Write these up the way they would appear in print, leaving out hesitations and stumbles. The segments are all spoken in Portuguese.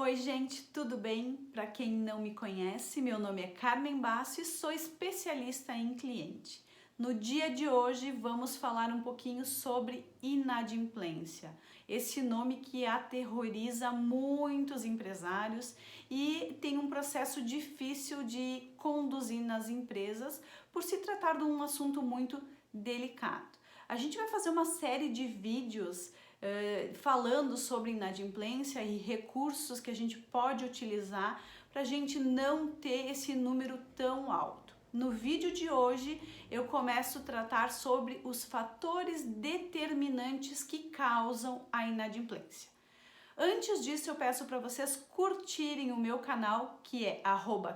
Oi gente, tudo bem? Para quem não me conhece, meu nome é Carmen Basso e sou especialista em cliente. No dia de hoje vamos falar um pouquinho sobre inadimplência, esse nome que aterroriza muitos empresários e tem um processo difícil de conduzir nas empresas por se tratar de um assunto muito delicado. A gente vai fazer uma série de vídeos falando sobre inadimplência e recursos que a gente pode utilizar para a gente não ter esse número tão alto. No vídeo de hoje eu começo a tratar sobre os fatores determinantes que causam a inadimplência. Antes disso, eu peço para vocês curtirem o meu canal, que é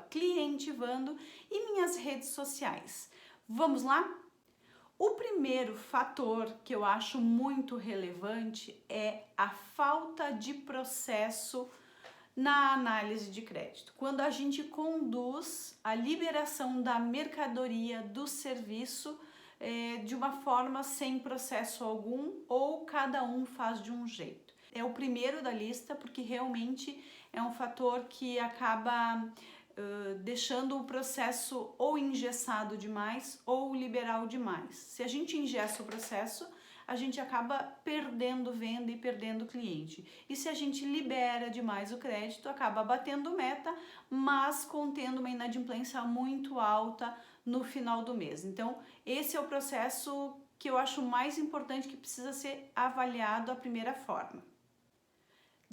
@clientivando, e minhas redes sociais. Vamos lá? O primeiro fator que eu acho muito relevante é a falta de processo na análise de crédito. Quando a gente conduz a liberação da mercadoria, do serviço, de uma forma sem processo algum ou cada um faz de um jeito. É o primeiro da lista porque realmente é um fator que acaba deixando o processo ou engessado demais ou liberal demais. Se a gente engessa o processo, a gente acaba perdendo venda e perdendo cliente. E se a gente libera demais o crédito, acaba batendo meta, mas contendo uma inadimplência muito alta no final do mês. Então, esse é o processo que eu acho mais importante, que precisa ser avaliado da primeira forma.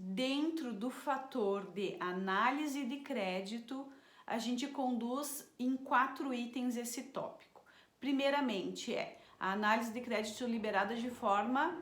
Dentro do fator de análise de crédito, a gente conduz em 4 itens esse tópico. Primeiramente a análise de crédito liberada de forma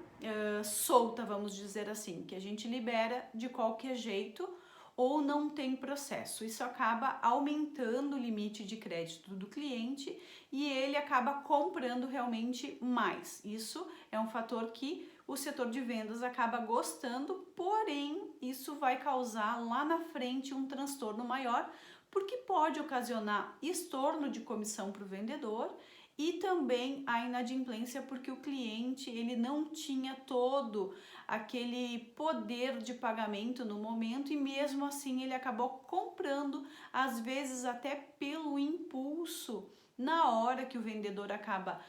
solta, vamos dizer assim, que a gente libera de qualquer jeito ou não tem processo. Isso acaba aumentando o limite de crédito do cliente e ele acaba comprando realmente mais. Isso é um fator que o setor de vendas acaba gostando, porém isso vai causar lá na frente um transtorno maior, porque pode ocasionar estorno de comissão para o vendedor e também a inadimplência, porque o cliente ele não tinha todo aquele poder de pagamento no momento e mesmo assim ele acabou comprando, às vezes até pelo impulso, na hora que o vendedor acaba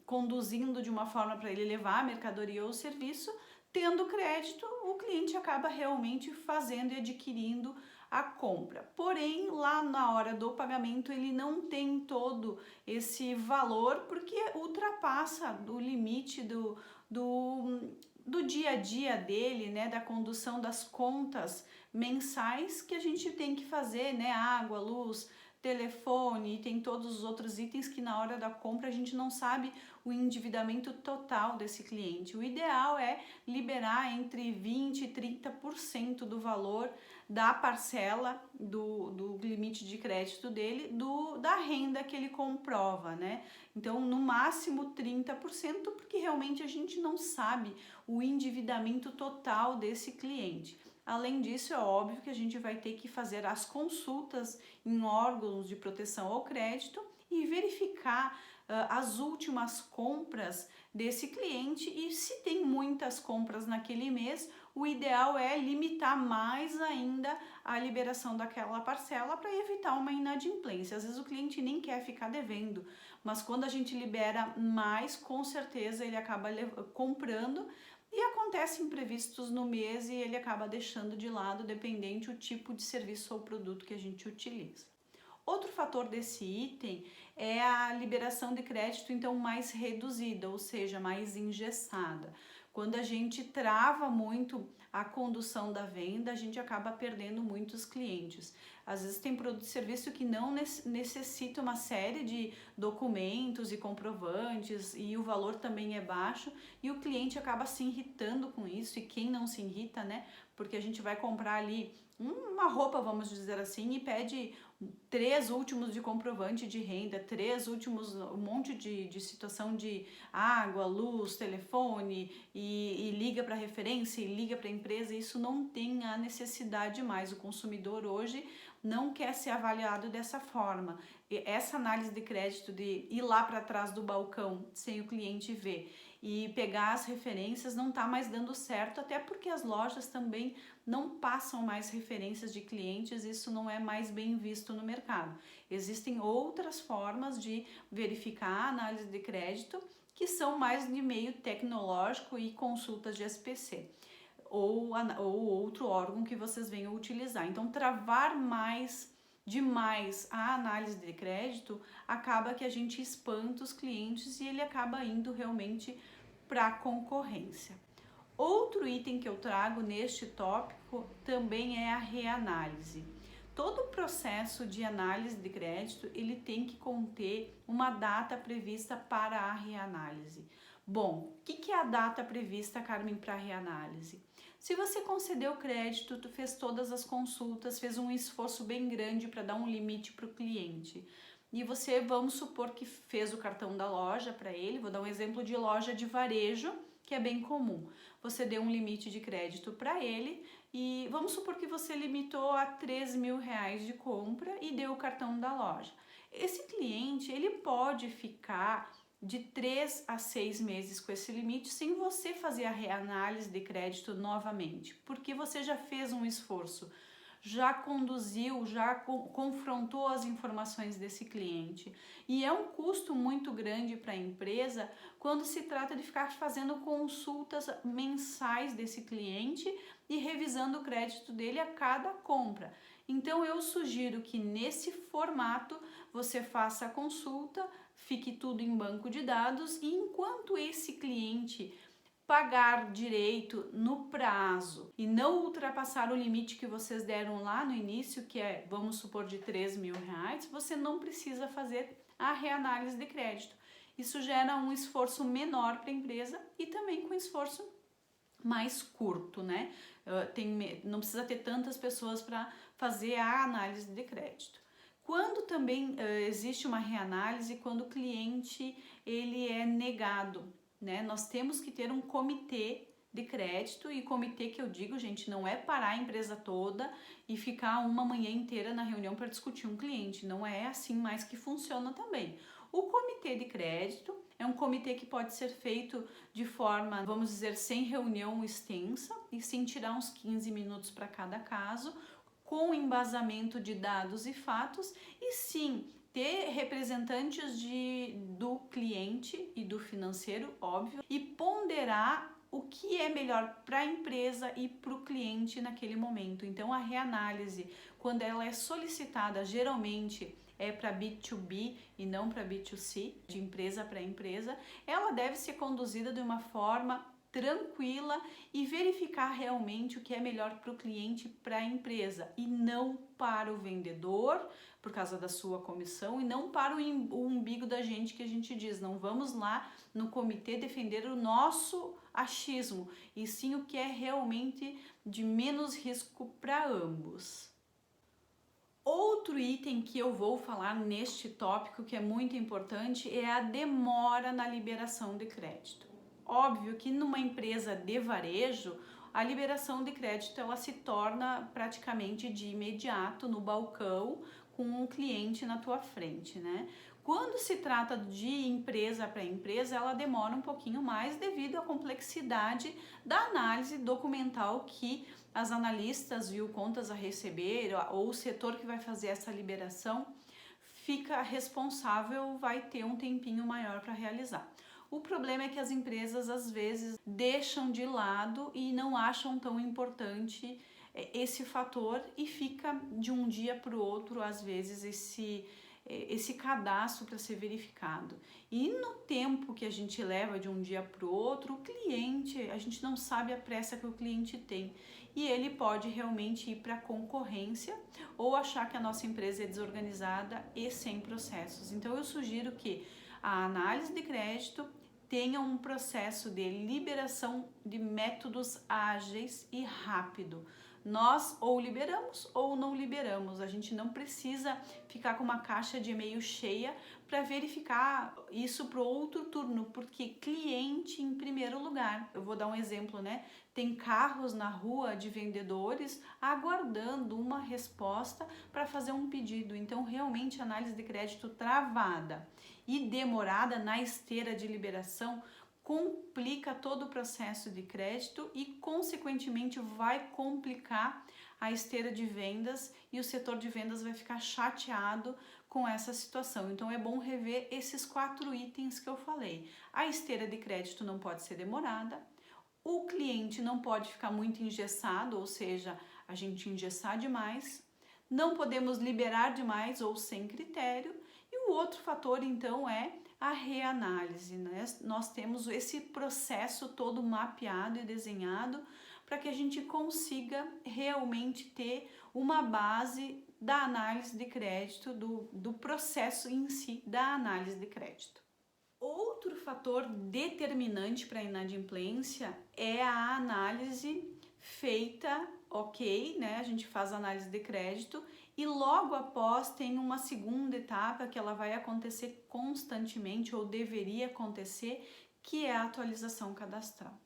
conduzindo de uma forma para ele levar a mercadoria ou o serviço. Tendo crédito, o cliente acaba realmente fazendo e adquirindo a compra. Porém, lá na hora do pagamento, ele não tem todo esse valor porque ultrapassa o limite do dia a dia dele, né, da condução das contas mensais que a gente tem que fazer, né, água, luz, telefone, e tem todos os outros itens que na hora da compra a gente não sabe o endividamento total desse cliente. O ideal é liberar entre 20% e 30% do valor da parcela do limite de crédito dele, da renda que ele comprova, né? Então, no máximo 30%, porque realmente a gente não sabe o endividamento total desse cliente. Além disso, é óbvio que a gente vai ter que fazer as consultas em órgãos de proteção ao crédito e verificar as últimas compras desse cliente, e se tem muitas compras naquele mês, o ideal é limitar mais ainda a liberação daquela parcela para evitar uma inadimplência. Às vezes o cliente nem quer ficar devendo, mas quando a gente libera mais, com certeza ele acaba comprando. E acontecem imprevistos no mês e ele acaba deixando de lado, dependente do tipo de serviço ou produto que a gente utiliza. Outro fator desse item é a liberação de crédito, então, mais reduzida, ou seja, mais engessada. Quando a gente trava muito a condução da venda, a gente acaba perdendo muitos clientes. Às vezes tem produto e serviço que não necessita uma série de documentos e comprovantes e o valor também é baixo e o cliente acaba se irritando com isso. E quem não se irrita, né? Porque a gente vai comprar ali uma roupa, vamos dizer assim, e pede 3 últimos de comprovante de renda, 3 últimos, um monte de situação de água, luz, telefone e liga para referência e liga para a empresa. Isso não tem a necessidade mais. O consumidor hoje não quer ser avaliado dessa forma. Essa análise de crédito de ir lá para trás do balcão sem o cliente ver e pegar as referências não está mais dando certo, até porque as lojas também não passam mais referências de clientes, isso não é mais bem visto no mercado. Existem outras formas de verificar a análise de crédito que são mais de meio tecnológico e consultas de SPC ou outro órgão que vocês venham utilizar. Então, travar demais a análise de crédito acaba que a gente espanta os clientes e ele acaba indo realmente para a concorrência. Outro item que eu trago neste tópico também é a reanálise. Todo o processo de análise de crédito, ele tem que conter uma data prevista para a reanálise. Bom, o que é a data prevista, Carmen, para a reanálise? Se você concedeu crédito, tu fez todas as consultas, fez um esforço bem grande para dar um limite para o cliente. E você, vamos supor que fez o cartão da loja para ele, vou dar um exemplo de loja de varejo, que é bem comum. Você deu um limite de crédito para ele e vamos supor que você limitou a R$3.000 de compra e deu o cartão da loja. Esse cliente, ele pode ficar de 3 a 6 meses com esse limite sem você fazer a reanálise de crédito novamente, porque você já fez um esforço, já conduziu, já confrontou as informações desse cliente. E é um custo muito grande para a empresa quando se trata de ficar fazendo consultas mensais desse cliente e revisando o crédito dele a cada compra. Então eu sugiro que nesse formato você faça a consulta, fique tudo em banco de dados e enquanto esse cliente pagar direito no prazo e não ultrapassar o limite que vocês deram lá no início, que é, vamos supor, de R$3.000, você não precisa fazer a reanálise de crédito. Isso gera um esforço menor para a empresa e também com esforço mais curto, né? Não precisa ter tantas pessoas para fazer a análise de crédito. Quando também existe uma reanálise, quando o cliente ele é negado, né? Nós temos que ter um comitê de crédito e comitê que eu digo, gente, não é parar a empresa toda e ficar uma manhã inteira na reunião para discutir um cliente, não é assim mais que funciona também. O comitê de crédito é um comitê que pode ser feito de forma, vamos dizer, sem reunião extensa e sem tirar uns 15 minutos para cada caso, com embasamento de dados e fatos e sim ter representantes do cliente e do financeiro, óbvio, e ponderar o que é melhor para a empresa e para o cliente naquele momento. Então a reanálise, quando ela é solicitada, geralmente é para B2B e não para B2C, de empresa para empresa, ela deve ser conduzida de uma forma tranquila e verificar realmente o que é melhor para o cliente, para a empresa e não para o vendedor por causa da sua comissão e não para o umbigo da gente que a gente diz, não vamos lá no comitê defender o nosso achismo e sim o que é realmente de menos risco para ambos. Outro item que eu vou falar neste tópico que é muito importante é a demora na liberação de crédito. Óbvio que numa empresa de varejo, a liberação de crédito ela se torna praticamente de imediato no balcão com um cliente na tua frente, né? Quando se trata de empresa para empresa, ela demora um pouquinho mais devido à complexidade da análise documental que as analistas, contas a receber ou o setor que vai fazer essa liberação fica responsável, vai ter um tempinho maior para realizar. O problema é que as empresas às vezes deixam de lado e não acham tão importante esse fator e fica de um dia para o outro, às vezes, esse cadastro para ser verificado. E no tempo que a gente leva de um dia para o outro, o cliente, a gente não sabe a pressa que o cliente tem. E ele pode realmente ir para a concorrência ou achar que a nossa empresa é desorganizada e sem processos. Então eu sugiro que a análise de crédito tenha um processo de liberação de métodos ágeis e rápido. Nós ou liberamos ou não liberamos. A gente não precisa ficar com uma caixa de e-mail cheia para verificar isso para o outro turno, porque cliente em primeiro lugar. Eu vou dar um exemplo, né? Tem carros na rua de vendedores aguardando uma resposta para fazer um pedido. Então, realmente, análise de crédito travada e demorada na esteira de liberação complica todo o processo de crédito e, consequentemente, vai complicar a esteira de vendas e o setor de vendas vai ficar chateado com essa situação. Então, é bom rever esses 4 itens que eu falei. A esteira de crédito não pode ser demorada, o cliente não pode ficar muito engessado, ou seja, a gente engessar demais, não podemos liberar demais ou sem critério, e o outro fator, então, é a reanálise, né? Nós temos esse processo todo mapeado e desenhado para que a gente consiga realmente ter uma base da análise de crédito, do processo em si da análise de crédito. Outro fator determinante para a inadimplência é a análise feita, ok, né? A gente faz a análise de crédito e logo após tem uma segunda etapa que ela vai acontecer constantemente ou deveria acontecer, que é a atualização cadastral.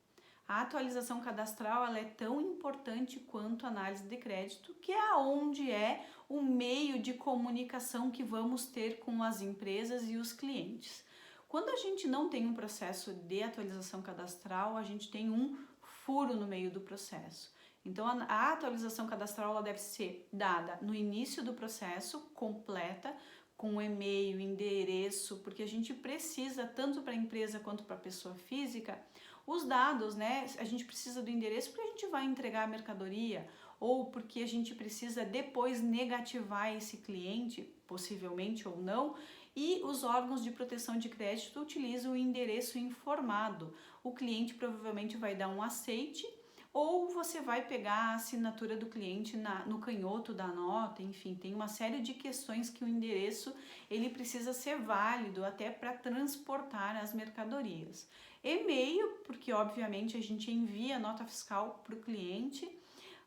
A atualização cadastral ela é tão importante quanto a análise de crédito, que é onde é o meio de comunicação que vamos ter com as empresas e os clientes. Quando a gente não tem um processo de atualização cadastral, a gente tem um furo no meio do processo. Então, a atualização cadastral ela deve ser dada no início do processo, completa, com e-mail, endereço, porque a gente precisa, tanto para a empresa quanto para a pessoa física, os dados, né? A gente precisa do endereço porque a gente vai entregar a mercadoria ou porque a gente precisa depois negativar esse cliente, possivelmente ou não, e os órgãos de proteção de crédito utilizam o endereço informado. O cliente provavelmente vai dar um aceite ou você vai pegar a assinatura do cliente no canhoto da nota, enfim, tem uma série de questões que o endereço ele precisa ser válido até para transportar as mercadorias. E-mail, porque obviamente a gente envia a nota fiscal para o cliente,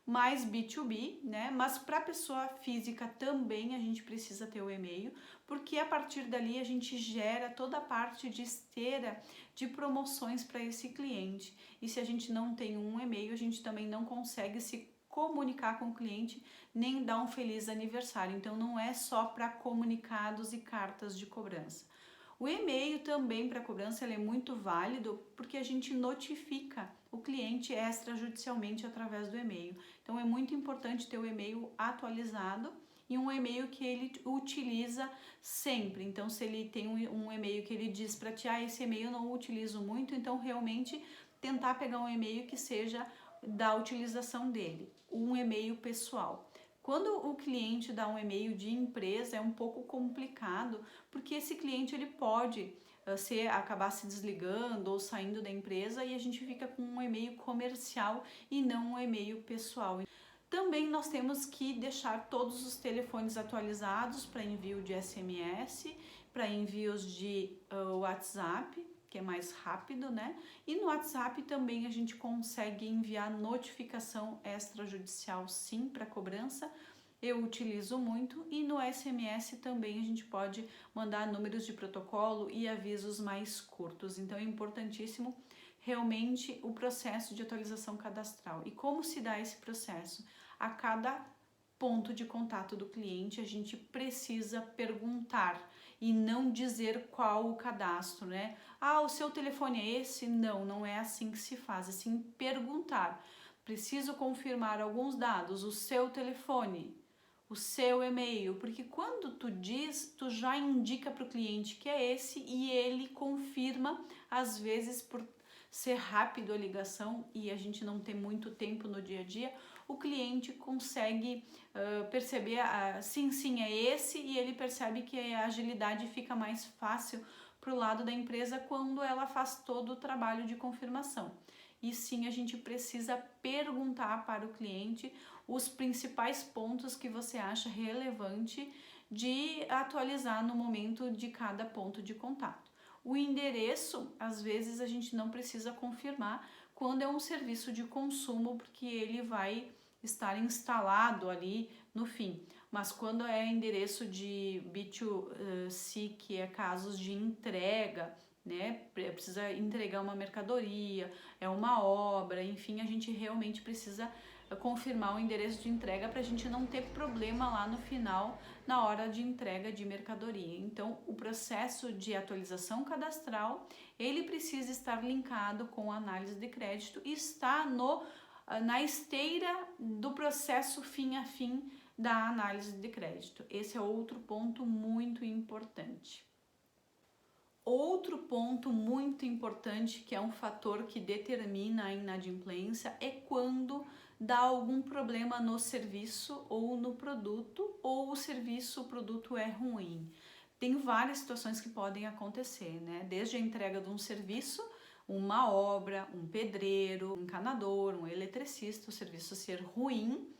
mais B2B, né? Mas para a pessoa física também a gente precisa ter o e-mail, porque a partir dali a gente gera toda a parte de esteira de promoções para esse cliente. E se a gente não tem um e-mail, a gente também não consegue se comunicar com o cliente nem dar um feliz aniversário. Então não é só para comunicados e cartas de cobrança. O e-mail também para cobrança ele é muito válido porque a gente notifica o cliente extrajudicialmente através do e-mail. Então é muito importante ter o e-mail atualizado e um e-mail que ele utiliza sempre. Então se ele tem um e-mail que ele diz para ti, esse e-mail eu não utilizo muito, então realmente tentar pegar um e-mail que seja da utilização dele, um e-mail pessoal. Quando o cliente dá um e-mail de empresa é um pouco complicado, porque esse cliente ele pode acabar se desligando ou saindo da empresa e a gente fica com um e-mail comercial e não um e-mail pessoal. Também nós temos que deixar todos os telefones atualizados para envio de SMS, para envios de WhatsApp, que é mais rápido, né? E no WhatsApp também a gente consegue enviar notificação extrajudicial, sim, para cobrança. Eu utilizo muito e no SMS também a gente pode mandar números de protocolo e avisos mais curtos. Então é importantíssimo realmente o processo de atualização cadastral. E como se dá esse processo? A cada ponto de contato do cliente a gente precisa perguntar e não dizer qual o cadastro, né? O seu telefone é esse? Não, não é assim que se faz, é assim perguntar. Preciso confirmar alguns dados, o seu telefone, o seu e-mail, porque quando tu diz, tu já indica para o cliente que é esse e ele confirma, às vezes por ser rápido a ligação e a gente não ter muito tempo no dia a dia, o cliente consegue perceber, sim, é esse, e ele percebe que a agilidade fica mais fácil para o lado da empresa quando ela faz todo o trabalho de confirmação. E sim, a gente precisa perguntar para o cliente os principais pontos que você acha relevante de atualizar no momento de cada ponto de contato. O endereço, às vezes, a gente não precisa confirmar quando é um serviço de consumo, porque ele vai estar instalado ali no fim. Mas quando é endereço de B2C, que é casos de entrega, né, precisa entregar uma mercadoria, é uma obra, enfim, a gente realmente precisa confirmar o endereço de entrega para a gente não ter problema lá no final, na hora de entrega de mercadoria. Então, o processo de atualização cadastral, ele precisa estar linkado com a análise de crédito e está na esteira do processo fim a fim da análise de crédito. Esse é outro ponto muito importante. Outro ponto muito importante, que é um fator que determina a inadimplência, é quando dá algum problema no serviço ou no produto, ou o serviço, o produto é ruim. Tem várias situações que podem acontecer, né? Desde a entrega de um serviço, uma obra, um pedreiro, um encanador, um eletricista, o serviço ser ruim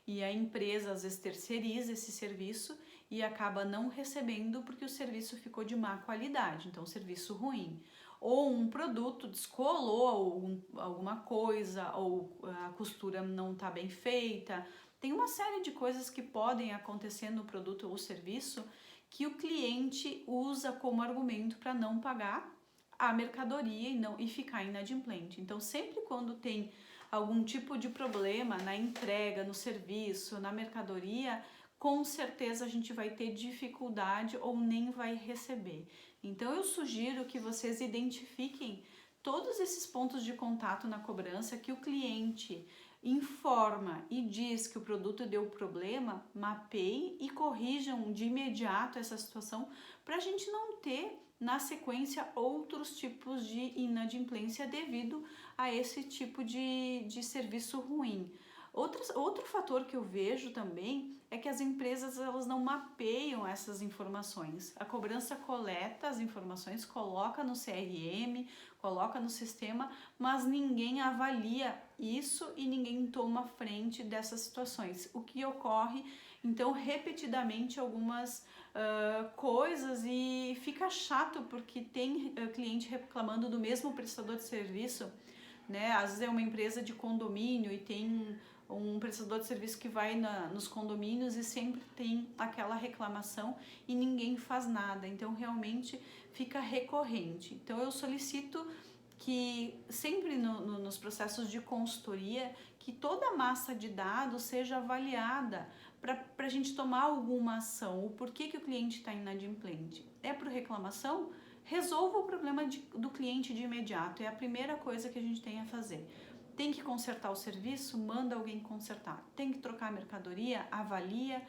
e a empresa às vezes terceiriza esse serviço e acaba não recebendo porque o serviço ficou de má qualidade, então serviço ruim. Ou um produto descolou alguma coisa, ou a costura não está bem feita. Tem uma série de coisas que podem acontecer no produto ou serviço que o cliente usa como argumento para não pagar a mercadoria e ficar inadimplente. Então, sempre quando tem algum tipo de problema na entrega, no serviço, na mercadoria, com certeza a gente vai ter dificuldade ou nem vai receber. Então eu sugiro que vocês identifiquem todos esses pontos de contato na cobrança que o cliente informa e diz que o produto deu problema, mapeiem e corrijam de imediato essa situação para a gente não ter na sequência outros tipos de inadimplência devido a esse tipo de serviço ruim. Outro fator que eu vejo também é que as empresas elas não mapeiam essas informações. A cobrança coleta as informações, coloca no CRM, coloca no sistema, mas ninguém avalia isso e ninguém toma frente dessas situações. O que ocorre, então, repetidamente algumas coisas e fica chato porque tem cliente reclamando do mesmo prestador de serviço, né? Às vezes é uma empresa de condomínio e tem um prestador de serviço que vai nos condomínios e sempre tem aquela reclamação e ninguém faz nada, então realmente fica recorrente. Então eu solicito que sempre nos processos de consultoria, que toda a massa de dados seja avaliada para a gente tomar alguma ação. O porquê que o cliente está inadimplente? É por reclamação? Resolva o problema do cliente de imediato, é a primeira coisa que a gente tem a fazer. Tem que consertar o serviço? Manda alguém consertar. Tem que trocar a mercadoria? Avalia,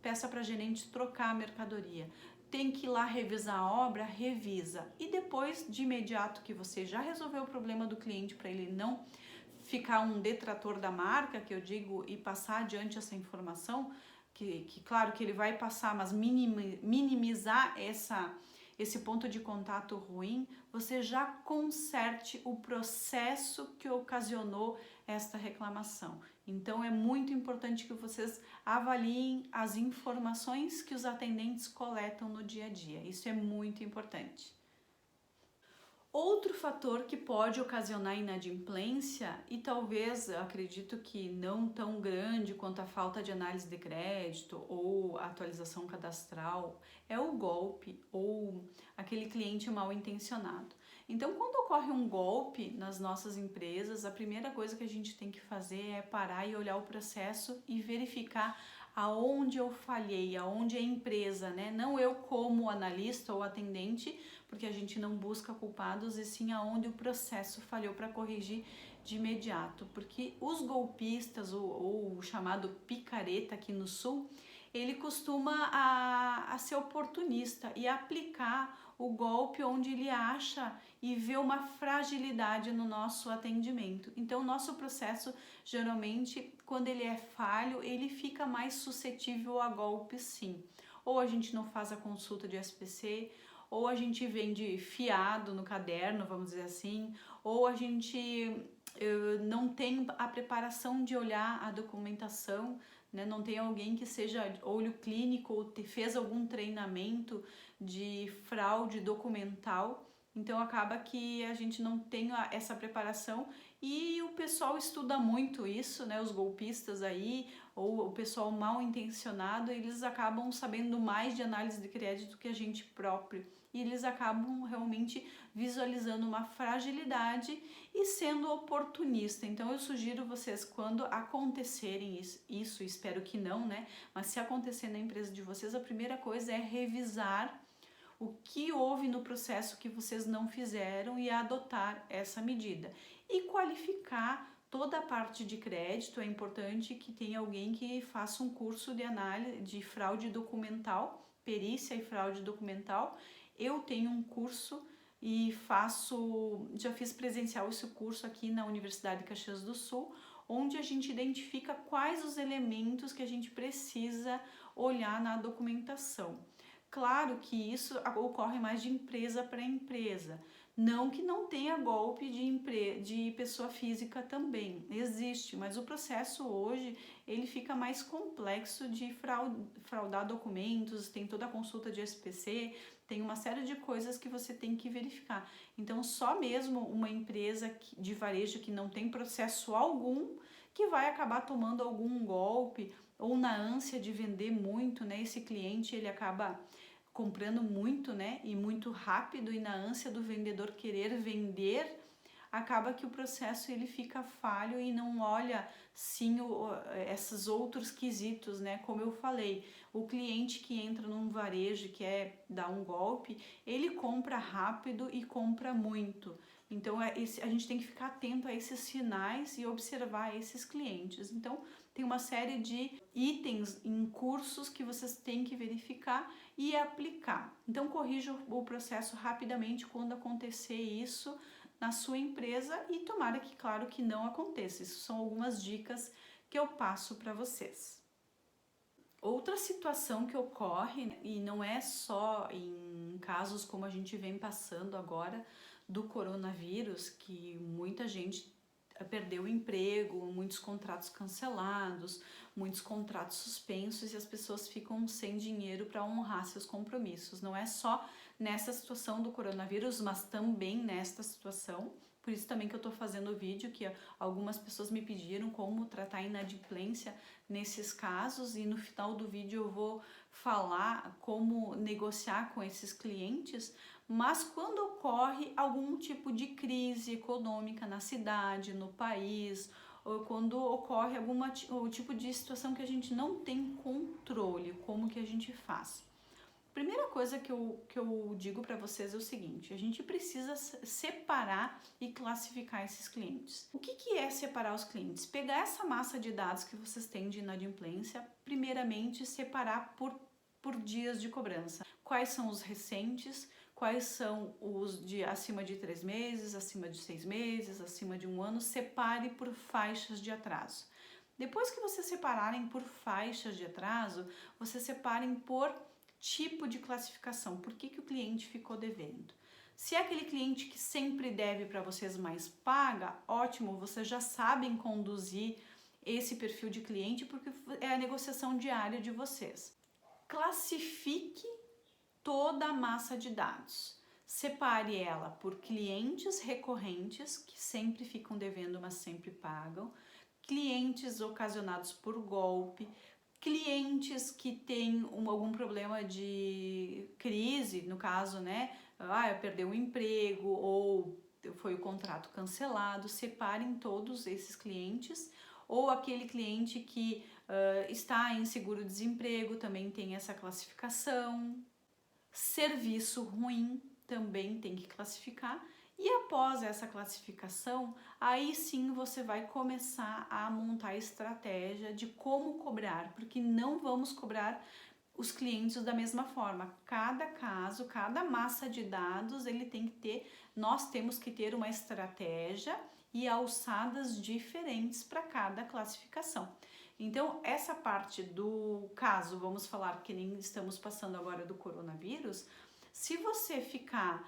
peça para a gerente trocar a mercadoria. Tem que ir lá revisar a obra? Revisa. E depois, de imediato que você já resolveu o problema do cliente para ele não ficar um detrator da marca, que eu digo, e passar adiante essa informação, que claro que ele vai passar, mas minimizar esse ponto de contato ruim, você já conserte o processo que ocasionou esta reclamação. Então é muito importante que vocês avaliem as informações que os atendentes coletam no dia a dia. Isso é muito importante. Outro fator que pode ocasionar inadimplência, e talvez, acredito que não tão grande quanto a falta de análise de crédito ou atualização cadastral, é o golpe ou aquele cliente mal intencionado. Então, quando ocorre um golpe nas nossas empresas, a primeira coisa que a gente tem que fazer é parar e olhar o processo e verificar aonde eu falhei, aonde a empresa, né? Não eu como analista ou atendente, porque a gente não busca culpados, e sim aonde o processo falhou para corrigir de imediato. Porque os golpistas, ou o chamado picareta aqui no sul, ele costuma a ser oportunista e aplicar o golpe onde ele acha e vê uma fragilidade no nosso atendimento. Então, o nosso processo, geralmente, quando ele é falho, ele fica mais suscetível a golpes, sim. Ou a gente não faz a consulta de SPC, ou a gente vende fiado no caderno, vamos dizer assim, ou a gente não tem a preparação de olhar a documentação, né? Não tem alguém que seja olho clínico ou fez algum treinamento de fraude documental, Então acaba que a gente não tem essa preparação e o pessoal estuda muito isso, né? Os golpistas aí, ou o pessoal mal intencionado, eles acabam sabendo mais de análise de crédito que a gente próprio. E eles acabam realmente visualizando uma fragilidade e sendo oportunista. Então eu sugiro vocês, quando acontecerem isso, espero que não, né? Mas se acontecer na empresa de vocês, a primeira coisa é revisar o que houve no processo que vocês não fizeram e adotar essa medida. E qualificar toda a parte de crédito. É importante que tenha alguém que faça um curso de análise de fraude documental, perícia e fraude documental. Eu tenho um curso e já fiz presencial esse curso aqui na Universidade de Caxias do Sul, onde a gente identifica quais os elementos que a gente precisa olhar na documentação. Claro que isso ocorre mais de empresa para empresa, não que não tenha golpe de pessoa física também, existe, mas o processo hoje ele fica mais complexo de fraudar documentos, tem toda a consulta de SPC, tem uma série de coisas que você tem que verificar. Então só mesmo uma empresa de varejo que não tem processo algum que vai acabar tomando algum golpe, ou na ânsia de vender muito, né? Esse cliente ele acaba comprando muito, né? E muito rápido, e na ânsia do vendedor querer vender, acaba que o processo ele fica falho e não olha sim esses outros quesitos, né? Como eu falei, o cliente que entra num varejo e quer dar um golpe, ele compra rápido e compra muito. Então a gente tem que ficar atento a esses sinais e observar esses clientes. Então tem uma série de itens em cursos que vocês têm que verificar e aplicar. Então corrija o processo rapidamente quando acontecer isso na sua empresa e tomara que, claro, que não aconteça. Isso são algumas dicas que eu passo para vocês. Outra situação que ocorre, e não é só em casos como a gente vem passando agora do coronavírus, que muita gente perdeu o emprego, muitos contratos cancelados, muitos contratos suspensos e as pessoas ficam sem dinheiro para honrar seus compromissos. Não é só nessa situação do coronavírus, mas também nesta situação. Por isso também que eu estou fazendo o vídeo, que algumas pessoas me pediram como tratar a inadimplência nesses casos, e no final do vídeo eu vou falar como negociar com esses clientes. Mas quando ocorre algum tipo de crise econômica na cidade, no país, ou quando ocorre algum tipo de situação que a gente não tem controle, como que a gente faz? Primeira coisa que eu digo para vocês é o seguinte: a gente precisa separar e classificar esses clientes. O que é separar os clientes? Pegar essa massa de dados que vocês têm de inadimplência, primeiramente separar por dias de cobrança. Quais são os recentes? Quais são os de acima de 3 meses, acima de 6 meses, acima de 1 ano? Separe por faixas de atraso. Depois que vocês separarem por faixas de atraso, vocês separem por tipo de classificação. Por que o cliente ficou devendo? Se é aquele cliente que sempre deve para vocês, mas paga, ótimo, vocês já sabem conduzir esse perfil de cliente porque é a negociação diária de vocês. Classifique toda a massa de dados. Separe ela por clientes recorrentes, que sempre ficam devendo, mas sempre pagam, clientes ocasionados por golpe, clientes que têm algum problema de crise, no caso, né? Perdeu o emprego ou foi o contrato cancelado. Separem todos esses clientes. Ou aquele cliente que está em seguro-desemprego, também tem essa classificação. Serviço ruim também tem que classificar. E após essa classificação, aí sim você vai começar a montar a estratégia de como cobrar, porque não vamos cobrar os clientes da mesma forma. Cada caso, cada massa de dados, nós temos que ter uma estratégia e alçadas diferentes para cada classificação. Então, essa parte do caso, vamos falar que nem estamos passando agora do coronavírus, se você ficar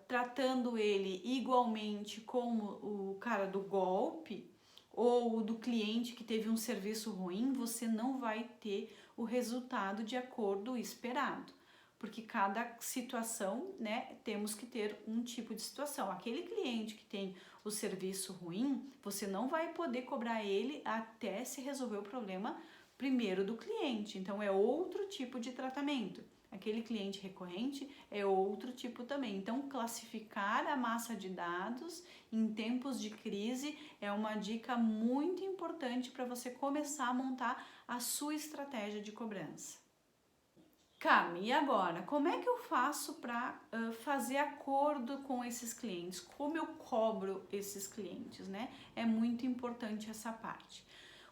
tratando ele igualmente como o cara do golpe ou do cliente que teve um serviço ruim, você não vai ter o resultado de acordo esperado. porque cada situação, né, temos que ter um tipo de situação. Aquele cliente que tem o serviço ruim, você não vai poder cobrar ele até se resolver o problema primeiro do cliente. Então é outro tipo de tratamento. Aquele cliente recorrente é outro tipo também. Então, classificar a massa de dados em tempos de crise é uma dica muito importante para você começar a montar a sua estratégia de cobrança. Carmen, e agora? Como é que eu faço para fazer acordo com esses clientes? Como eu cobro esses clientes, né? É muito importante essa parte.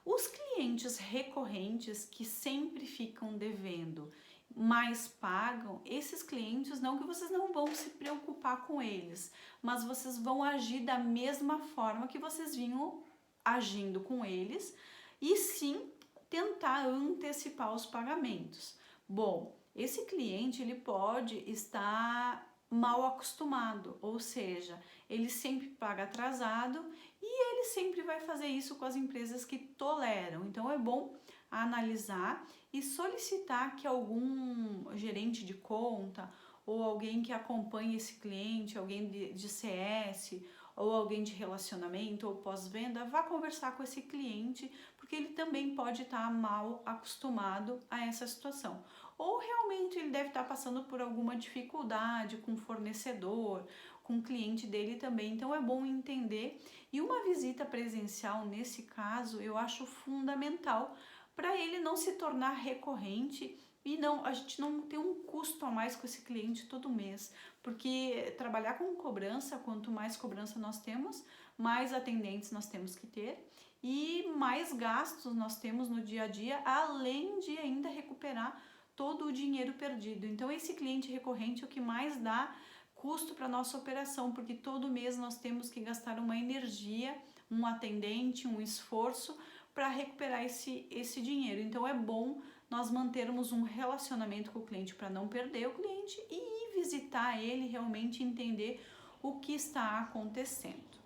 Os clientes recorrentes que sempre ficam devendo, mas pagam, esses clientes não que vocês não vão se preocupar com eles, mas vocês vão agir da mesma forma que vocês vinham agindo com eles e sim tentar antecipar os pagamentos. Bom, esse cliente ele pode estar mal acostumado, ou seja, ele sempre paga atrasado e ele sempre vai fazer isso com as empresas que toleram. Então é bom analisar e solicitar que algum gerente de conta ou alguém que acompanhe esse cliente, alguém de CS ou alguém de relacionamento ou pós-venda, vá conversar com esse cliente, porque ele também pode estar mal acostumado a essa situação. Ou realmente ele deve estar passando por alguma dificuldade com o fornecedor, com o cliente dele também. Então é bom entender. E uma visita presencial, nesse caso, eu acho fundamental para ele não se tornar recorrente e a gente não ter um custo a mais com esse cliente todo mês, porque trabalhar com cobrança, quanto mais cobrança nós temos, mais atendentes nós temos que ter e mais gastos nós temos no dia a dia, além de ainda recuperar todo o dinheiro perdido. Então esse cliente recorrente é o que mais dá custo para nossa operação, porque todo mês nós temos que gastar uma energia, um atendente, um esforço para recuperar esse dinheiro. Então é bom nós mantermos um relacionamento com o cliente para não perder o cliente e ir visitar ele, realmente entender o que está acontecendo.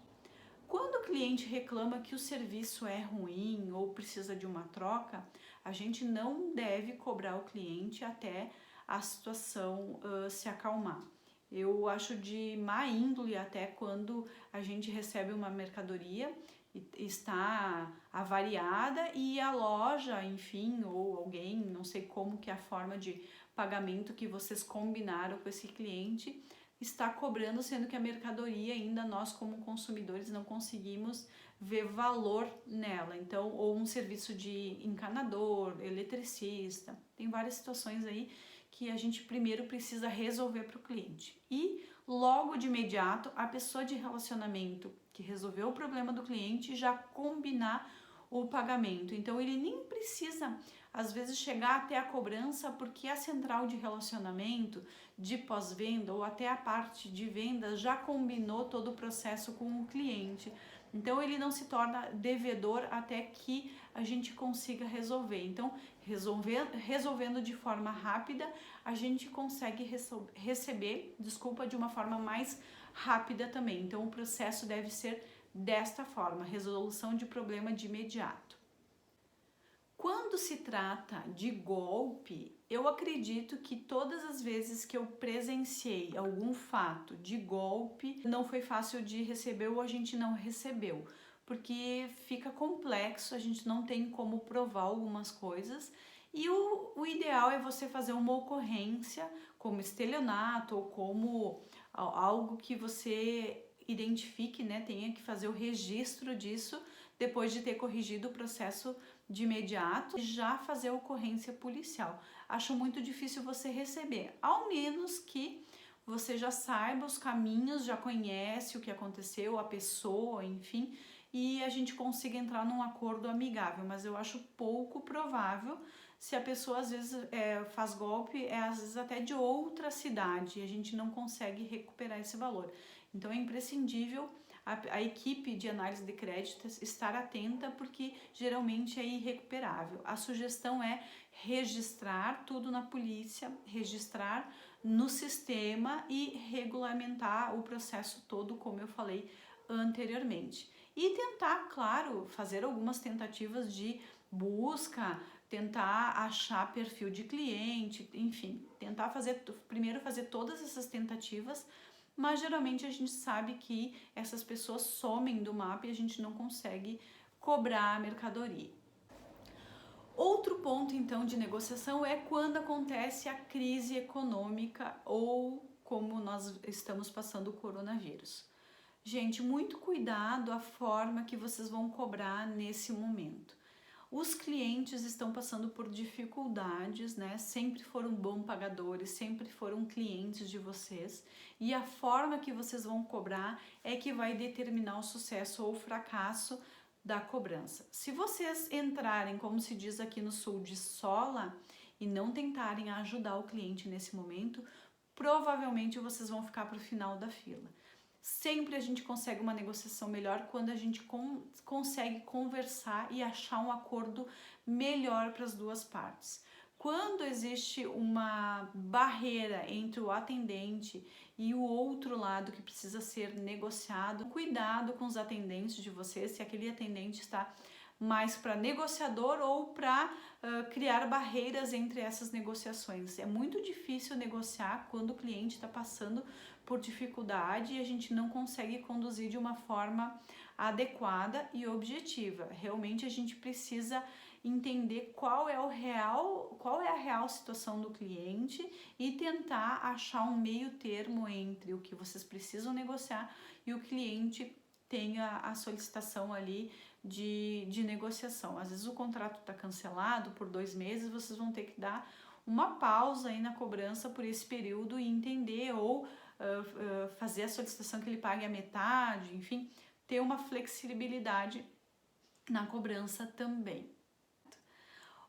Quando o cliente reclama que o serviço é ruim ou precisa de uma troca, a gente não deve cobrar o cliente até a situação se acalmar. Eu acho de má índole até quando a gente recebe uma mercadoria está avariada e a loja, enfim, ou alguém, não sei como que é a forma de pagamento que vocês combinaram com esse cliente, está cobrando, sendo que a mercadoria ainda nós como consumidores não conseguimos ver valor nela. Então, ou um serviço de encanador, eletricista, tem várias situações aí que a gente primeiro precisa resolver para o cliente. E logo de imediato, a pessoa de relacionamento que resolveu o problema do cliente já combinar o pagamento. Então ele nem precisa às vezes chegar até a cobrança, porque a central de relacionamento, de pós-venda ou até a parte de venda já combinou todo o processo com o cliente. Então ele não se torna devedor até que a gente consiga resolver. Então, resolvendo de forma rápida, a gente consegue receber, de uma forma mais rápida também. Então o processo deve ser desta forma, resolução de problema de imediato. Quando se trata de golpe, eu acredito que todas as vezes que eu presenciei algum fato de golpe, não foi fácil de receber ou a gente não recebeu, porque fica complexo, a gente não tem como provar algumas coisas e o ideal é você fazer uma ocorrência como estelionato ou como algo que você identifique, né, tenha que fazer o registro disso depois de ter corrigido o processo de imediato e já fazer a ocorrência policial. Acho muito difícil você receber, ao menos que você já saiba os caminhos, já conhece o que aconteceu, a pessoa, enfim, e a gente consiga entrar num acordo amigável, mas eu acho pouco provável se a pessoa às vezes faz golpe, às vezes até de outra cidade, e a gente não consegue recuperar esse valor. Então é imprescindível a equipe de análise de créditos estar atenta, porque geralmente é irrecuperável. A sugestão é registrar tudo na polícia, registrar no sistema e regulamentar o processo todo, como eu falei anteriormente. E tentar, claro, fazer algumas tentativas de busca tentar achar perfil de cliente, enfim, tentar primeiro fazer todas essas tentativas, mas geralmente a gente sabe que essas pessoas somem do mapa e a gente não consegue cobrar a mercadoria. Outro ponto, então, de negociação é quando acontece a crise econômica ou como nós estamos passando o coronavírus. Gente, muito cuidado a forma que vocês vão cobrar nesse momento. Os clientes estão passando por dificuldades, né? Sempre foram bons pagadores, sempre foram clientes de vocês, e a forma que vocês vão cobrar é que vai determinar o sucesso ou o fracasso da cobrança. Se vocês entrarem, como se diz aqui no sul, de sola e não tentarem ajudar o cliente nesse momento, provavelmente vocês vão ficar para o final da fila. Sempre a gente consegue uma negociação melhor quando a gente consegue conversar e achar um acordo melhor para as duas partes. Quando existe uma barreira entre o atendente e o outro lado que precisa ser negociado, cuidado com os atendentes de vocês, se aquele atendente está mais para negociador ou para criar barreiras entre essas negociações. É muito difícil negociar quando o cliente está passando por dificuldade e a gente não consegue conduzir de uma forma adequada e objetiva. Realmente a gente precisa entender qual é a real situação do cliente e tentar achar um meio termo entre o que vocês precisam negociar e o cliente tenha a solicitação ali de negociação. Às vezes o contrato está cancelado por 2 meses, vocês vão ter que dar uma pausa aí na cobrança por esse período e entender ou fazer a solicitação que ele pague a metade, enfim, ter uma flexibilidade na cobrança também.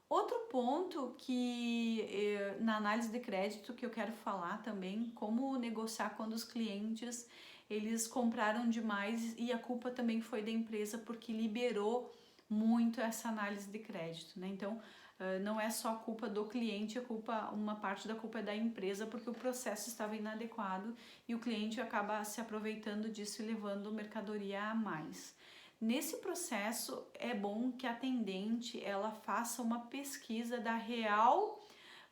Outro ponto que na análise de crédito que eu quero falar também, como negociar quando os clientes eles compraram demais e a culpa também foi da empresa porque liberou muito essa análise de crédito, né? Então, não é só a culpa do cliente, uma parte da culpa é da empresa porque o processo estava inadequado e o cliente acaba se aproveitando disso e levando mercadoria a mais. Nesse processo é bom que a atendente ela faça uma pesquisa da real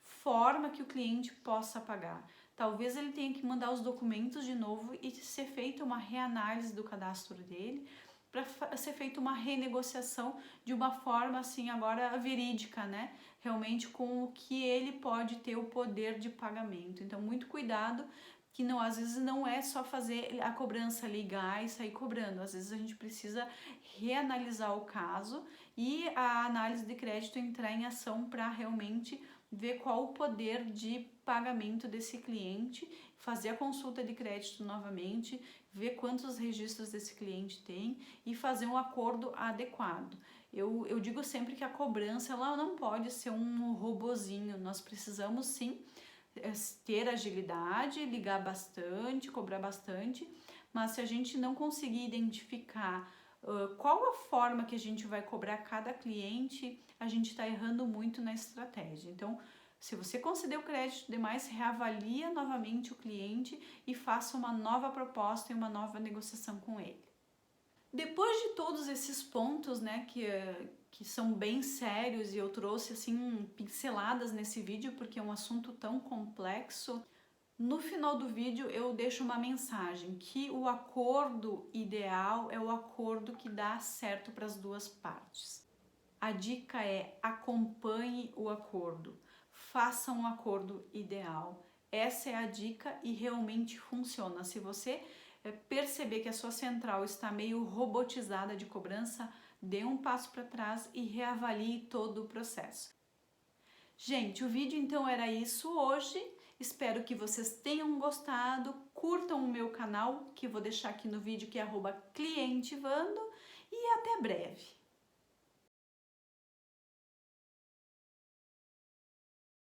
forma que o cliente possa pagar. Talvez ele tenha que mandar os documentos de novo e ser feita uma reanálise do cadastro dele para ser feita uma renegociação de uma forma assim agora verídica, né? Realmente com o que ele pode ter o poder de pagamento. Então muito cuidado que não, às vezes não é só fazer a cobrança, ligar e sair cobrando. Às vezes a gente precisa reanalisar o caso e a análise de crédito entrar em ação para realmente ver qual o poder de pagamento desse cliente, fazer a consulta de crédito novamente, ver quantos registros desse cliente tem e fazer um acordo adequado. Eu digo sempre que a cobrança ela não pode ser um robozinho, nós precisamos sim ter agilidade, ligar bastante, cobrar bastante, mas se a gente não conseguir identificar qual a forma que a gente vai cobrar cada cliente, a gente está errando muito na estratégia. Então, se você concedeu crédito demais, reavalia novamente o cliente e faça uma nova proposta e uma nova negociação com ele. Depois de todos esses pontos, né, que são bem sérios e eu trouxe assim pinceladas nesse vídeo porque é um assunto tão complexo, no final do vídeo eu deixo uma mensagem que o acordo ideal é o acordo que dá certo para as duas partes. A dica é acompanhe o acordo, faça um acordo ideal. Essa é a dica e realmente funciona. Se você perceber que a sua central está meio robotizada de cobrança, dê um passo para trás e reavalie todo o processo. Gente, o vídeo então era isso hoje. Espero que vocês tenham gostado. Curtam o meu canal, que eu vou deixar aqui no vídeo, que é @clientevando, e até breve.